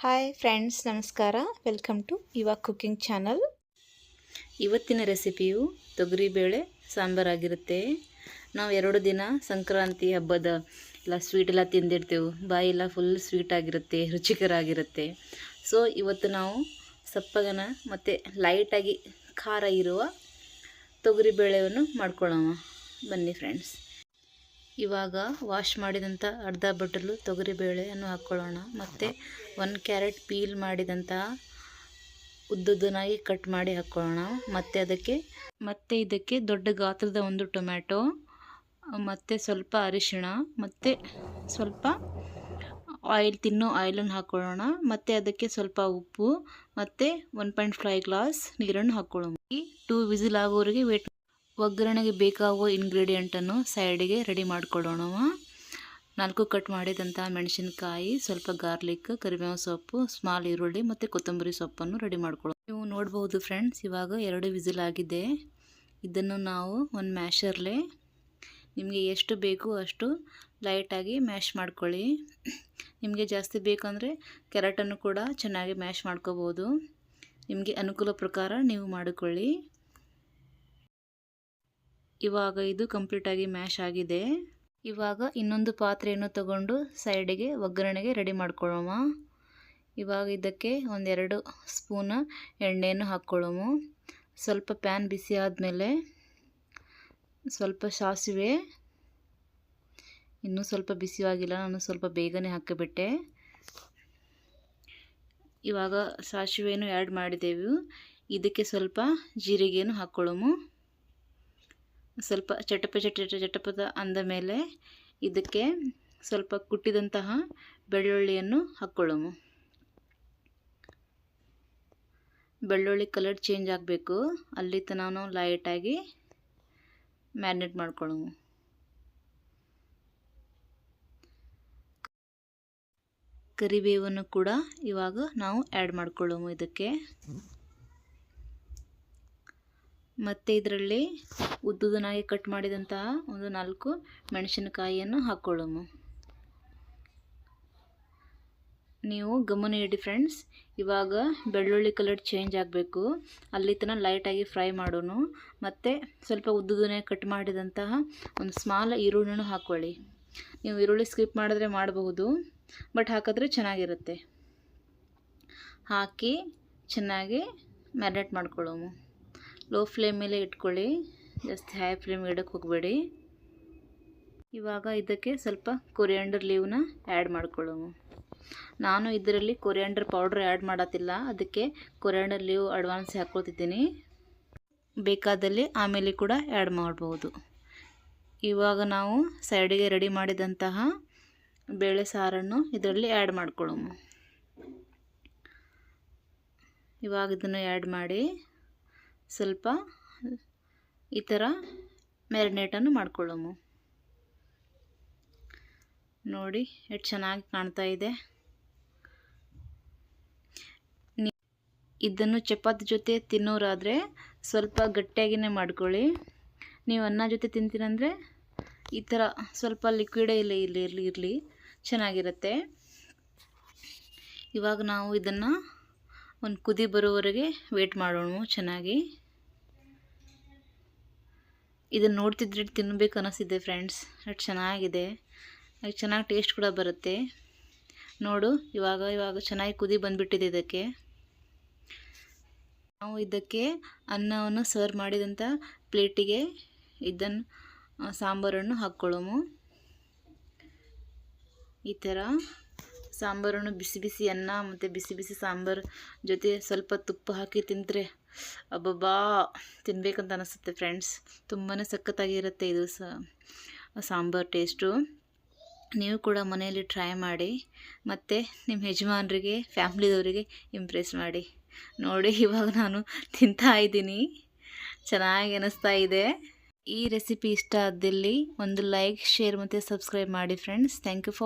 Hi friends, ನಮಸ್ಕಾರ. Welcome to ಯುವ cooking channel. ಇವತ್ತಿನ ರೆಸಿಪಿಯು ತೊಗರಿಬೇಳೆ ಸಾಂಬಾರಾಗಿರುತ್ತೆ. ನಾವು 2 ದಿನ ಸಂಕ್ರಾಂತಿ ಹಬ್ಬದ ಎಲ್ಲ ಸ್ವೀಟ್ ಎಲ್ಲ ತಿಂದಿರ್ತೇವೆ. ಬಾಯೆಲ್ಲ ಫುಲ್ ಸ್ವೀಟ್ ಆಗಿರುತ್ತೆ, ರುಚಿಕರ ಆಗಿರುತ್ತೆ. ಸೊ ಇವತ್ತು ನಾವು ಸಪ್ಪಗನ ಮತ್ತು ಲೈಟಾಗಿ ಖಾರ ಇರುವ ತೊಗರಿಬೇಳೆಯನ್ನು ಮಾಡ್ಕೊಳ್ಳೋಣ. ಬನ್ನಿ ಫ್ರೆಂಡ್ಸ್. ಇವಾಗ ವಾಶ್ ಮಾಡಿದಂಥ ಅರ್ಧ ಬಟ್ಟಲು ತೊಗರಿಬೇಳೆಯನ್ನು ಹಾಕ್ಕೊಳ್ಳೋಣ. ಮತ್ತು 1 ಕ್ಯಾರೆಟ್ ಪೀಲ್ ಮಾಡಿದಂತಹ ಉದ್ದುದ್ದನಾಗಿ ಕಟ್ ಮಾಡಿ ಹಾಕ್ಕೊಳ್ಳೋಣ. ಮತ್ತು ಇದಕ್ಕೆ ದೊಡ್ಡ ಗಾತ್ರದ 1 ಟೊಮ್ಯಾಟೊ, ಮತ್ತು ಸ್ವಲ್ಪ ಅರಿಶಿಣ, ಮತ್ತು ಸ್ವಲ್ಪ ತಿನ್ನೋ ಆಯಿಲನ್ನು ಹಾಕ್ಕೊಳ್ಳೋಣ. ಮತ್ತು ಅದಕ್ಕೆ ಸ್ವಲ್ಪ ಉಪ್ಪು ಮತ್ತು 1.5 ಗ್ಲಾಸ್ ನೀರನ್ನು ಹಾಕ್ಕೊಳ್ಳೋಣ. 2 ವಿಸಿಲ್ ಆಗೋವರೆಗೆ ವೇಟ್. ಒಗ್ಗರಣೆಗೆ ಬೇಕಾಗುವ ಇಂಗ್ರೀಡಿಯೆಂಟನ್ನು ಸೈಡಿಗೆ ರೆಡಿ ಮಾಡ್ಕೊಳ್ಳೋಣ. 4 ಕಟ್ ಮಾಡಿದಂಥ ಮೆಣಸಿನಕಾಯಿ, ಸ್ವಲ್ಪ ಗಾರ್ಲಿಕ್, ಕರಿಬೇವು ಸೊಪ್ಪು, ಸ್ಮಾಲ್ ಈರುಳ್ಳಿ ಮತ್ತು ಕೊತ್ತಂಬರಿ ಸೊಪ್ಪನ್ನು ರೆಡಿ ಮಾಡ್ಕೊಳ್ಳೋಣ. ನೀವು ನೋಡ್ಬೋದು ಫ್ರೆಂಡ್ಸ್, ಇವಾಗ 2 ವಿಸಿಲ್ ಆಗಿದೆ. ಇದನ್ನು ನಾವು ಒಂದು ಮ್ಯಾಶರ್ಲೆ ನಿಮಗೆ ಎಷ್ಟು ಬೇಕು ಅಷ್ಟು ಲೈಟಾಗಿ ಮ್ಯಾಶ್ ಮಾಡ್ಕೊಳ್ಳಿ. ನಿಮಗೆ ಜಾಸ್ತಿ ಬೇಕಂದರೆ ಕ್ಯಾರೆಟನ್ನು ಕೂಡ ಚೆನ್ನಾಗಿ ಮ್ಯಾಶ್ ಮಾಡ್ಕೋಬೋದು. ನಿಮಗೆ ಅನುಕೂಲ ಪ್ರಕಾರ ನೀವು ಮಾಡಿಕೊಳ್ಳಿ. ಇವಾಗ ಇದು ಕಂಪ್ಲೀಟಾಗಿ ಮ್ಯಾಶ್ ಆಗಿದೆ. ಇವಾಗ ಇನ್ನೊಂದು ಪಾತ್ರೆಯನ್ನು ತಗೊಂಡು ಸೈಡಿಗೆ ಒಗ್ಗರಣೆಗೆ ರೆಡಿ ಮಾಡ್ಕೊಳ್ಳೋಣ. ಇವಾಗ ಇದಕ್ಕೆ 1-2 ಸ್ಪೂನ್ ಎಣ್ಣೆಯನ್ನು ಹಾಕ್ಕೊಳ್ಳೋಣ. ಸ್ವಲ್ಪ ಪ್ಯಾನ್ ಬಿಸಿ ಆದಮೇಲೆ ಸ್ವಲ್ಪ ಸಾಸಿವೆ, ಇನ್ನೂ ಸ್ವಲ್ಪ ಬಿಸಿಯಾಗಿಲ್ಲ, ನಾನು ಸ್ವಲ್ಪ ಬೇಗನೆ ಹಾಕಿಬಿಟ್ಟೆ. ಇವಾಗ ಸಾಸಿವೆಯನ್ನು ಆ್ಯಡ್ ಮಾಡಿದೆವು. ಇದಕ್ಕೆ ಸ್ವಲ್ಪ ಜೀರಿಗೆಯನ್ನು ಹಾಕ್ಕೊಳ್ಳೋಣ. ಸ್ವಲ್ಪ ಚಟಪಟ ಅಂದ ಮೇಲೆ ಇದಕ್ಕೆ ಸ್ವಲ್ಪ ಕುಟ್ಟಿದಂತಹ ಬೆಳ್ಳುಳ್ಳಿಯನ್ನು ಹಾಕ್ಕೊಳ್ಳೋಣ. ಬೆಳ್ಳುಳ್ಳಿ ಕಲರ್ ಚೇಂಜ್ ಆಗಬೇಕು, ಅಲ್ಲಿ ತನಕ ನಾವು ಲೈಟಾಗಿ ಮ್ಯಾರಿನೇಟ್ ಮಾಡ್ಕೊಳ್ಳೋಣ. ಕರಿಬೇವನ್ನು ಕೂಡ ಇವಾಗ ನಾವು ಆ್ಯಡ್ ಮಾಡ್ಕೊಳ್ಳೋಣ ಇದಕ್ಕೆ. ಮತ್ತು ಇದರಲ್ಲಿ ಉದ್ದುದನಾಗಿ ಕಟ್ ಮಾಡಿದಂತಹ 4 ಮೆಣಸಿನಕಾಯಿಯನ್ನು ಹಾಕ್ಕೊಳ್ಳೋಣ. ನೀವು ಗಮನ ಇಡಿ ಫ್ರೆಂಡ್ಸ್, ಇವಾಗ ಬೆಳ್ಳುಳ್ಳಿ ಕಲರ್ ಚೇಂಜ್ ಆಗಬೇಕು, ಅಲ್ಲಿ ತನಕ ಲೈಟಾಗಿ ಫ್ರೈ ಮಾಡೋಣ. ಮತ್ತು ಸ್ವಲ್ಪ ಉದ್ದುದನಾಗಿ ಕಟ್ ಮಾಡಿದಂತಹ ಒಂದು ಸ್ಮಾಲ್ ಈರುಳ್ಳಿಯನ್ನು ಹಾಕ್ಕೊಳ್ಳಿ. ನೀವು ಈರುಳ್ಳಿ ಸ್ಕಿಪ್ ಮಾಡಿದ್ರೆ ಮಾಡಬಹುದು, ಬಟ್ ಹಾಕಿದ್ರೆ ಚೆನ್ನಾಗಿರುತ್ತೆ. ಹಾಕಿ ಚೆನ್ನಾಗಿ ಮ್ಯಾರಿನೇಟ್ ಮಾಡ್ಕೊಳ್ಳೋಣ. ಲೋ ಫ್ಲೇಮ್ ಮೇಲೆ ಇಟ್ಕೊಳ್ಳಿ, ಜಾಸ್ತಿ ಹೈ ಫ್ಲೇಮ್ ಇಡಕ್ಕೆ ಹೋಗಬೇಡಿ. ಇವಾಗ ಇದಕ್ಕೆ ಸ್ವಲ್ಪ ಕೊರಿಯಾಂಡರ್ ಲೀವ್ನ ಆ್ಯಡ್ ಮಾಡ್ಕೊಳ್ಳೋಣ. ನಾನು ಇದರಲ್ಲಿ ಕೊರಿಯಾಂಡರ್ ಪೌಡ್ರ್ ಆ್ಯಡ್ ಮಾಡತ್ತಿಲ್ಲ, ಅದಕ್ಕೆ ಕೊರಿಯಾಂಡರ್ ಲೀವ್ ಅಡ್ವಾನ್ಸ್ ಹಾಕ್ಕೊಳ್ತಿದ್ದೀನಿ. ಬೇಕಾದಲ್ಲಿ ಆಮೇಲೆ ಕೂಡ ಆ್ಯಡ್ ಮಾಡ್ಬೋದು. ಇವಾಗ ನಾವು ಸೈಡಿಗೆ ರೆಡಿ ಮಾಡಿದಂತಹ ಬೇಳೆ ಸಾರನ್ನು ಇದರಲ್ಲಿ ಆ್ಯಡ್ ಮಾಡ್ಕೊಳ್ಳೋಣ. ಇವಾಗ ಇದನ್ನು ಆ್ಯಡ್ ಮಾಡಿ ಸ್ವಲ್ಪ ಈ ಥರ ಮ್ಯಾರಿನೇಟನ್ನು ಮಾಡ್ಕೊಳ್ಳೋಣ. ನೋಡಿ ಎಷ್ಟು ಚೆನ್ನಾಗಿ ಕಾಣ್ತಾ ಇದೆ. ಇದನ್ನು ಚಪಾತಿ ಜೊತೆ ತಿನ್ನೋರಾದರೆ ಸ್ವಲ್ಪ ಗಟ್ಟಿಯಾಗಿಯೇ ಮಾಡ್ಕೊಳ್ಳಿ. ನೀವು ಅನ್ನ ಜೊತೆ ತಿಂತೀರಂದರೆ ಈ ಥರ ಸ್ವಲ್ಪ ಲಿಕ್ವಿಡೇ ಇರಲಿ ಚೆನ್ನಾಗಿರುತ್ತೆ. ಇವಾಗ ನಾವು ಇದನ್ನು ಒಂದು ಕುದಿ ಬರೋವರೆಗೆ ವೇಟ್ ಮಾಡೋಣ ಚೆನ್ನಾಗಿ. ಇದನ್ನು ನೋಡ್ತಿದ್ರೆ ತಿನ್ನಬೇಕು ಅನ್ನಿಸ್ತಿದೆ ಫ್ರೆಂಡ್ಸ್, ಎಷ್ಟು ಚೆನ್ನಾಗಿದೆ, ಚೆನ್ನಾಗಿ ಟೇಸ್ಟ್ ಕೂಡ ಬರುತ್ತೆ. ನೋಡು ಇವಾಗ ಚೆನ್ನಾಗಿ ಕುದಿ ಬಂದುಬಿಟ್ಟಿದೆ. ಇದಕ್ಕೆ ನಾವು ಇದಕ್ಕೆ ಅನ್ನವನ್ನು ಸರ್ವ್ ಮಾಡಿದಂಥ ಪ್ಲೇಟಿಗೆ ಇದನ್ನು ಸಾಂಬಾರನ್ನು ಹಾಕ್ಕೊಳ್ಳೋಣ. ಈ ಥರ ಸಾಂಬಾರನ್ನು ಬಿಸಿ ಬಿಸಿ ಅನ್ನ ಮತ್ತು ಬಿಸಿ ಬಿಸಿ ಸಾಂಬಾರು ಜೊತೆ ಸ್ವಲ್ಪ ತುಪ್ಪ ಹಾಕಿ ತಿಂದರೆ ಅಬ್ಬಬ್ಬಾ ತಿನ್ನಬೇಕಂತ ಅನಿಸುತ್ತೆ ಫ್ರೆಂಡ್ಸ್. ತುಂಬಾ ಸಖತ್ತಾಗಿರುತ್ತೆ ಇದು ಸಾಂಬಾರು ಟೇಸ್ಟು. ನೀವು ಕೂಡ ಮನೆಯಲ್ಲಿ ಟ್ರೈ ಮಾಡಿ ಮತ್ತು ನಿಮ್ಮ ಯಜಮಾನರಿಗೆ, ಫ್ಯಾಮ್ಲಿದವರಿಗೆ ಇಂಪ್ರೆಸ್ ಮಾಡಿ. ನೋಡಿ ಇವಾಗ ನಾನು ತಿಂತಾ ಇದ್ದೀನಿ, ಚೆನ್ನಾಗಿ ಅನ್ನಿಸ್ತಾ ಇದೆ. ಈ ರೆಸಿಪಿ ಇಷ್ಟ ಆದಲ್ಲಿ ಒಂದು ಲೈಕ್, ಶೇರ್ ಮತ್ತು ಸಬ್ಸ್ಕ್ರೈಬ್ ಮಾಡಿ ಫ್ರೆಂಡ್ಸ್. Thank you for